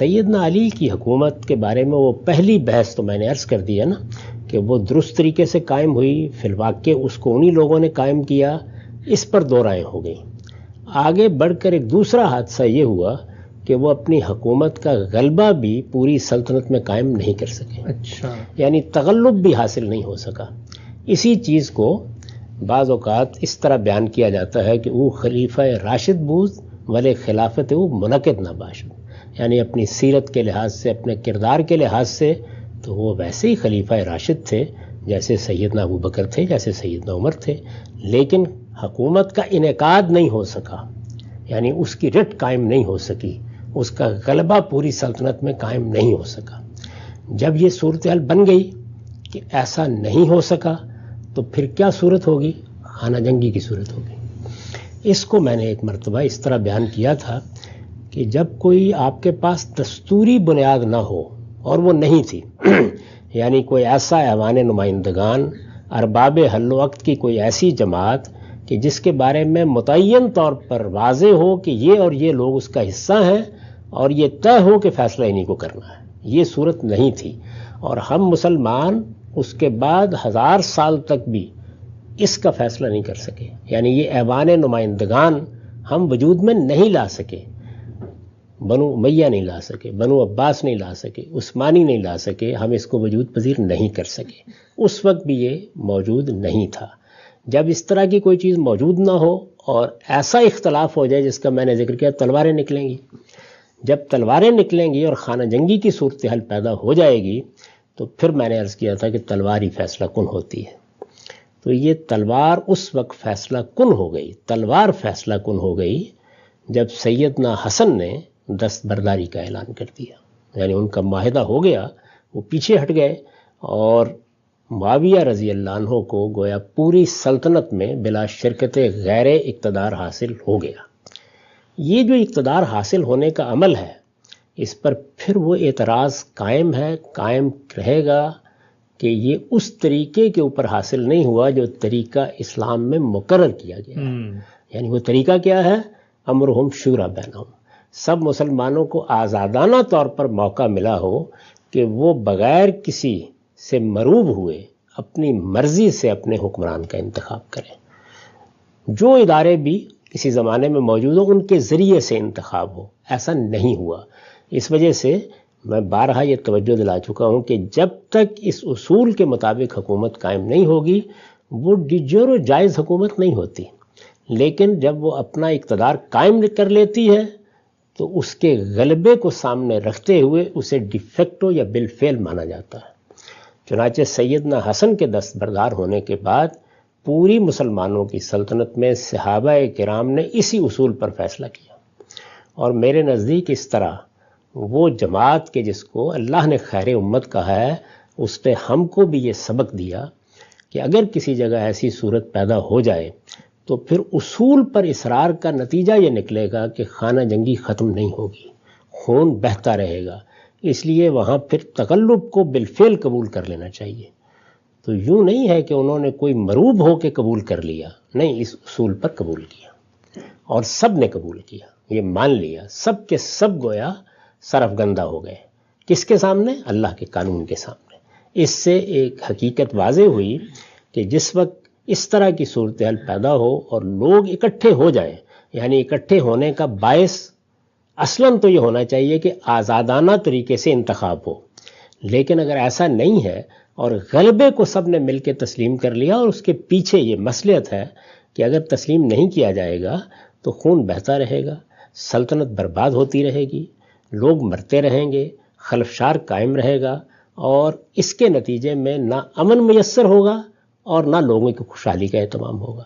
سیدنا علی کی حکومت کے بارے میں وہ پہلی بحث تو میں نے عرض کر دیا نا کہ وہ درست طریقے سے قائم ہوئی، فی الواقع اس کو انہی لوگوں نے قائم کیا، اس پر دو رائیں ہو گئیں۔ آگے بڑھ کر ایک دوسرا حادثہ یہ ہوا کہ وہ اپنی حکومت کا غلبہ بھی پوری سلطنت میں قائم نہیں کر سکے، اچھا، یعنی تغلب بھی حاصل نہیں ہو سکا۔ اسی چیز کو بعض اوقات اس طرح بیان کیا جاتا ہے کہ وہ خلیفہ راشد بود ولے خلافت وہ منعقد نہ باشد، یعنی اپنی سیرت کے لحاظ سے، اپنے کردار کے لحاظ سے تو وہ ویسے ہی خلیفہ راشد تھے جیسے سیدنا ابو بکر تھے، جیسے سیدنا عمر تھے، لیکن حکومت کا انعقاد نہیں ہو سکا، یعنی اس کی رٹ قائم نہیں ہو سکی، اس کا غلبہ پوری سلطنت میں قائم نہیں ہو سکا۔ جب یہ صورتحال بن گئی کہ ایسا نہیں ہو سکا تو پھر کیا صورت ہوگی؟ خانہ جنگی کی صورت ہوگی۔ اس کو میں نے ایک مرتبہ اس طرح بیان کیا تھا کہ جب کوئی آپ کے پاس دستوری بنیاد نہ ہو، اور وہ نہیں تھی، یعنی کوئی ایسا ایوان نمائندگان، ارباب حل و عقد کی کوئی ایسی جماعت کہ جس کے بارے میں متعین طور پر واضح ہو کہ یہ اور یہ لوگ اس کا حصہ ہیں اور یہ طے ہو کہ فیصلہ انہی کو کرنا ہے، یہ صورت نہیں تھی۔ اور ہم مسلمان اس کے بعد 1000 سال تک بھی اس کا فیصلہ نہیں کر سکے، یعنی یہ ایوان نمائندگان ہم وجود میں نہیں لا سکے، بنو امیہ نہیں لا سکے، بنو عباس نہیں لا سکے، عثمانی نہیں لا سکے، ہم اس کو وجود پذیر نہیں کر سکے۔ اس وقت بھی یہ موجود نہیں تھا۔ جب اس طرح کی کوئی چیز موجود نہ ہو اور ایسا اختلاف ہو جائے جس کا میں نے ذکر کیا، تلواریں نکلیں گی۔ جب تلواریں نکلیں گی اور خانہ جنگی کی صورتحال پیدا ہو جائے گی تو پھر میں نے عرض کیا تھا کہ تلوار ہی فیصلہ کن ہوتی ہے۔ تو یہ تلوار اس وقت فیصلہ کن ہو گئی، تلوار فیصلہ کن ہو گئی جب سیدنا حسن نے دستبرداری کا اعلان کر دیا، یعنی ان کا معاہدہ ہو گیا، وہ پیچھے ہٹ گئے اور معاویہ رضی اللہ عنہ کو گویا پوری سلطنت میں بلا شرکت غیر اقتدار حاصل ہو گیا۔ یہ جو اقتدار حاصل ہونے کا عمل ہے، اس پر پھر وہ اعتراض قائم ہے، قائم رہے گا کہ یہ اس طریقے کے اوپر حاصل نہیں ہوا جو طریقہ اسلام میں مقرر کیا گیا ہے۔ یعنی وہ طریقہ کیا ہے؟ امرہم شورا بینہم، سب مسلمانوں کو آزادانہ طور پر موقع ملا ہو کہ وہ بغیر کسی سے مروب ہوئے اپنی مرضی سے اپنے حکمران کا انتخاب کریں۔ جو ادارے بھی کسی زمانے میں موجود ہوں ان کے ذریعے سے انتخاب ہو، ایسا نہیں ہوا۔ اس وجہ سے میں بارہا یہ توجہ دلا چکا ہوں کہ جب تک اس اصول کے مطابق حکومت قائم نہیں ہوگی وہ ڈی جیور جائز حکومت نہیں ہوتی، لیکن جب وہ اپنا اقتدار قائم کر لیتی ہے تو اس کے غلبے کو سامنے رکھتے ہوئے اسے ڈی فیکٹو یا بالفعل مانا جاتا ہے۔ چنانچہ سیدنا حسن کے دستبردار ہونے کے بعد پوری مسلمانوں کی سلطنت میں صحابہ کرام نے اسی اصول پر فیصلہ کیا، اور میرے نزدیک اس طرح وہ جماعت کے جس کو اللہ نے خیر امت کہا ہے، اس نے ہم کو بھی یہ سبق دیا کہ اگر کسی جگہ ایسی صورت پیدا ہو جائے تو پھر اصول پر اصرار کا نتیجہ یہ نکلے گا کہ خانہ جنگی ختم نہیں ہوگی، خون بہتا رہے گا، اس لیے وہاں پھر تغلب کو بالفعل قبول کر لینا چاہیے۔ تو یوں نہیں ہے کہ انہوں نے کوئی مروب ہو کے قبول کر لیا، نہیں، اس اصول پر قبول کیا اور سب نے قبول کیا، یہ مان لیا، سب کے سب گویا سرفگندہ ہو گئے۔ کس کے سامنے؟ اللہ کے قانون کے سامنے۔ اس سے ایک حقیقت واضح ہوئی کہ جس وقت اس طرح کی صورتحال پیدا ہو اور لوگ اکٹھے ہو جائیں، یعنی اکٹھے ہونے کا باعث اصلاً تو یہ ہونا چاہیے کہ آزادانہ طریقے سے انتخاب ہو، لیکن اگر ایسا نہیں ہے اور غلبے کو سب نے مل کے تسلیم کر لیا اور اس کے پیچھے یہ مصلحت ہے کہ اگر تسلیم نہیں کیا جائے گا تو خون بہتا رہے گا، سلطنت برباد ہوتی رہے گی، لوگ مرتے رہیں گے، خلفشار قائم رہے گا، اور اس کے نتیجے میں نہ امن میسر ہوگا اور نہ لوگوں کی خوشحالی کا اہتمام ہوگا۔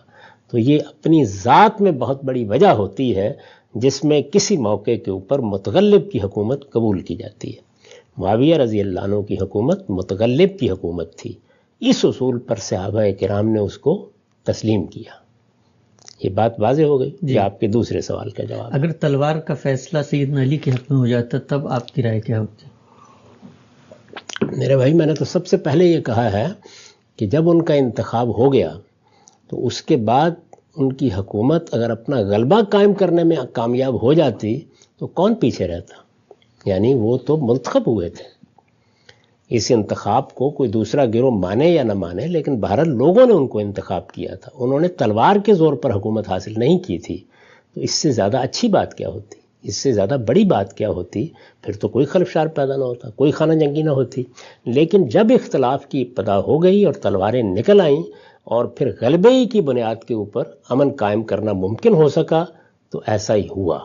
تو یہ اپنی ذات میں بہت بڑی وجہ ہوتی ہے جس میں کسی موقع کے اوپر متغلب کی حکومت قبول کی جاتی ہے۔ معاویہ رضی اللہ عنہ کی حکومت متغلب کی حکومت تھی، اس اصول پر صحابہ کرام نے اس کو تسلیم کیا۔ یہ بات واضح ہو گئی کہ آپ کے دوسرے سوال کا جواب۔ اگر تلوار کا فیصلہ سیدنا علی کے حق میں ہو جاتا تب آپ کی رائے کیا ہوتی؟ میرے بھائی، میں نے تو سب سے پہلے یہ کہا ہے کہ جب ان کا انتخاب ہو گیا تو اس کے بعد ان کی حکومت اگر اپنا غلبہ قائم کرنے میں کامیاب ہو جاتی تو کون پیچھے رہتا؟ یعنی وہ تو منتخب ہوئے تھے. اس انتخاب کو کوئی دوسرا گروہ مانے یا نہ مانے، لیکن بہرحال لوگوں نے ان کو انتخاب کیا تھا. انہوں نے تلوار کے زور پر حکومت حاصل نہیں کی تھی. تو اس سے زیادہ اچھی بات کیا ہوتی، اس سے زیادہ بڑی بات کیا ہوتی؟ پھر تو کوئی خلفشار پیدا نہ ہوتا، کوئی خانہ جنگی نہ ہوتی. لیکن جب اختلاف کی ابتدا ہو گئی اور تلواریں نکل آئیں اور پھر غلبے کی بنیاد کے اوپر امن قائم کرنا ممکن ہو سکا، تو ایسا ہی ہوا.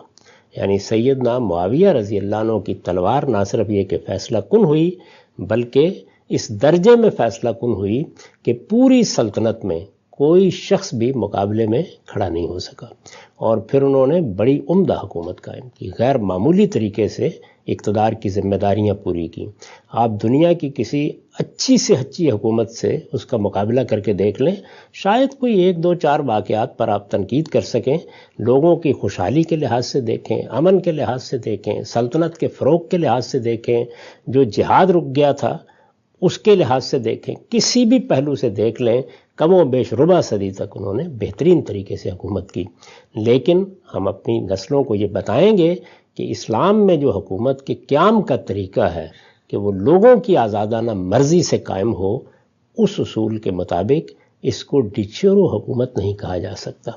یعنی سیدنا معاویہ رضی اللہ عنہ کی تلوار نہ صرف یہ کہ فیصلہ کن ہوئی، بلکہ اس درجے میں فیصلہ کن ہوئی کہ پوری سلطنت میں کوئی شخص بھی مقابلے میں کھڑا نہیں ہو سکا. اور پھر انہوں نے بڑی عمدہ حکومت قائم کی، غیر معمولی طریقے سے اقتدار کی ذمہ داریاں پوری کی. آپ دنیا کی کسی اچھی سے اچھی حکومت سے اس کا مقابلہ کر کے دیکھ لیں، شاید کوئی 1 2 4 واقعات پر آپ تنقید کر سکیں. لوگوں کی خوشحالی کے لحاظ سے دیکھیں، امن کے لحاظ سے دیکھیں، سلطنت کے فروغ کے لحاظ سے دیکھیں، جو جہاد رک گیا تھا اس کے لحاظ سے دیکھیں، کسی بھی پہلو سے دیکھ لیں، کم و بیش ربع صدی تک انہوں نے بہترین طریقے سے حکومت کی. لیکن ہم اپنی نسلوں کو یہ بتائیں گے کہ اسلام میں جو حکومت کے قیام کا طریقہ ہے کہ وہ لوگوں کی آزادانہ مرضی سے قائم ہو، اس اصول کے مطابق اس کو ڈکٹیٹر حکومت نہیں کہا جا سکتا.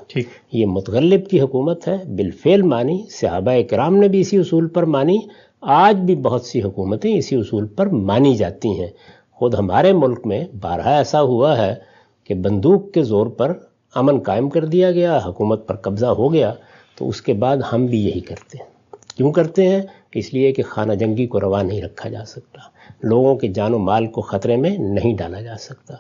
یہ متغلب کی حکومت ہے، بالفعل مانی. صحابہ کرام نے بھی اسی اصول پر مانی. آج بھی بہت سی حکومتیں اسی اصول پر مانی جاتی ہیں. خود ہمارے ملک میں بارہا ایسا ہوا ہے کہ بندوق کے زور پر امن قائم کر دیا گیا، حکومت پر قبضہ ہو گیا. تو اس کے بعد ہم بھی یہی کرتے ہیں. کیوں کرتے ہیں؟ اس لیے کہ خانہ جنگی کو روا نہیں رکھا جا سکتا، لوگوں کے جان و مال کو خطرے میں نہیں ڈالا جا سکتا.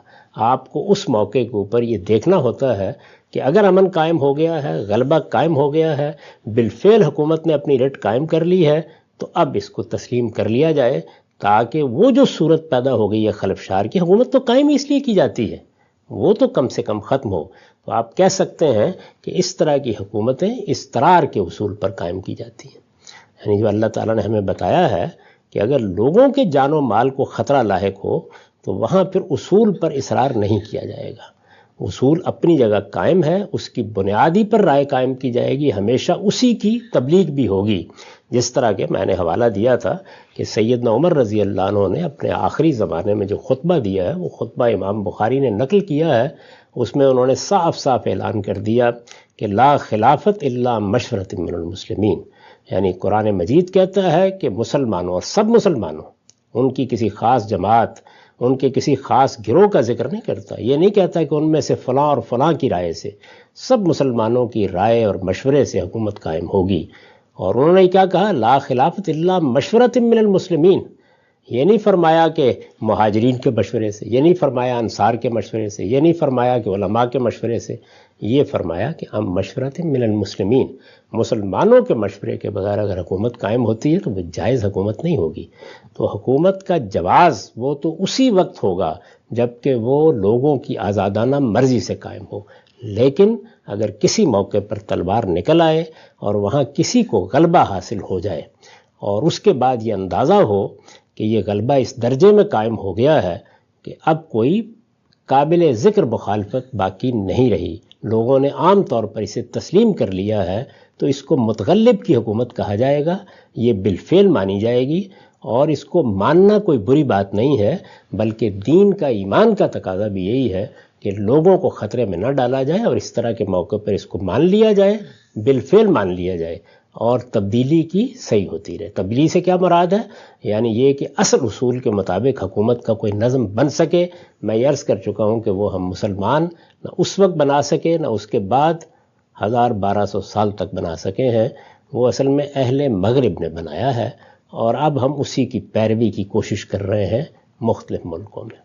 آپ کو اس موقع کے اوپر یہ دیکھنا ہوتا ہے کہ اگر امن قائم ہو گیا ہے، غلبہ قائم ہو گیا ہے، بالفعل حکومت نے اپنی رٹ قائم کر لی ہے، تو اب اس کو تسلیم کر لیا جائے، تاکہ وہ جو صورت پیدا ہو گئی ہے خلفشار کی، حکومت تو قائم اس لیے کی جاتی ہے، وہ تو کم سے کم ختم ہو. تو آپ کہہ سکتے ہیں کہ اس طرح کی حکومتیں استقرار کے اصول پر قائم کی جاتی ہیں. یعنی جو اللہ تعالیٰ نے ہمیں بتایا ہے کہ اگر لوگوں کے جان و مال کو خطرہ لاحق ہو تو وہاں پھر اصول پر اصرار نہیں کیا جائے گا. اصول اپنی جگہ قائم ہے، اس کی بنیادی پر رائے قائم کی جائے گی، ہمیشہ اسی کی تبلیغ بھی ہوگی. جس طرح کہ میں نے حوالہ دیا تھا کہ سیدنا عمر رضی اللہ عنہ نے اپنے آخری زمانے میں جو خطبہ دیا ہے، وہ خطبہ امام بخاری نے نقل کیا ہے. اس میں انہوں نے صاف صاف اعلان کر دیا کہ لا خلافت الا مشورۃ من المسلمین. یعنی قرآن مجید کہتا ہے کہ مسلمانوں، اور سب مسلمانوں، ان کی کسی خاص جماعت، ان کے کسی خاص گروہ کا ذکر نہیں کرتا. یہ نہیں کہتا کہ ان میں سے فلاں اور فلاں کی رائے سے، سب مسلمانوں کی رائے اور مشورے سے حکومت قائم ہوگی. اور انہوں نے کیا کہا؟ لا خلافت الا مشورۃ من المسلمین. یہ نہیں فرمایا کہ مہاجرین کے مشورے سے، یہ نہیں فرمایا انصار کے مشورے سے، یہ نہیں فرمایا کہ علماء کے مشورے سے، یہ فرمایا کہ ہم مشورۃ من المسلمین، مسلمانوں کے مشورے کے بغیر اگر حکومت قائم ہوتی ہے تو وہ جائز حکومت نہیں ہوگی. تو حکومت کا جواز وہ تو اسی وقت ہوگا جب کہ وہ لوگوں کی آزادانہ مرضی سے قائم ہو. لیکن اگر کسی موقع پر تلوار نکل آئے اور وہاں کسی کو غلبہ حاصل ہو جائے اور اس کے بعد یہ اندازہ ہو کہ یہ غلبہ اس درجے میں قائم ہو گیا ہے کہ اب کوئی قابل ذکر مخالفت باقی نہیں رہی، لوگوں نے عام طور پر اسے تسلیم کر لیا ہے، تو اس کو متغلب کی حکومت کہا جائے گا. یہ بالفعل مانی جائے گی، اور اس کو ماننا کوئی بری بات نہیں ہے، بلکہ دین کا، ایمان کا تقاضا بھی یہی ہے کہ لوگوں کو خطرے میں نہ ڈالا جائے اور اس طرح کے موقع پر اس کو مان لیا جائے، بالفعل مان لیا جائے، اور تبدیلی کی صحیح ہوتی رہے. تبدیلی سے کیا مراد ہے؟ یعنی یہ کہ اصل اصول کے مطابق حکومت کا کوئی نظم بن سکے. میں یہ عرض کر چکا ہوں کہ وہ ہم مسلمان نہ اس وقت بنا سکے، نہ اس کے بعد 1200 سال تک بنا سکے ہیں. وہ اصل میں اہل مغرب نے بنایا ہے، اور اب ہم اسی کی پیروی کی کوشش کر رہے ہیں مختلف ملکوں میں.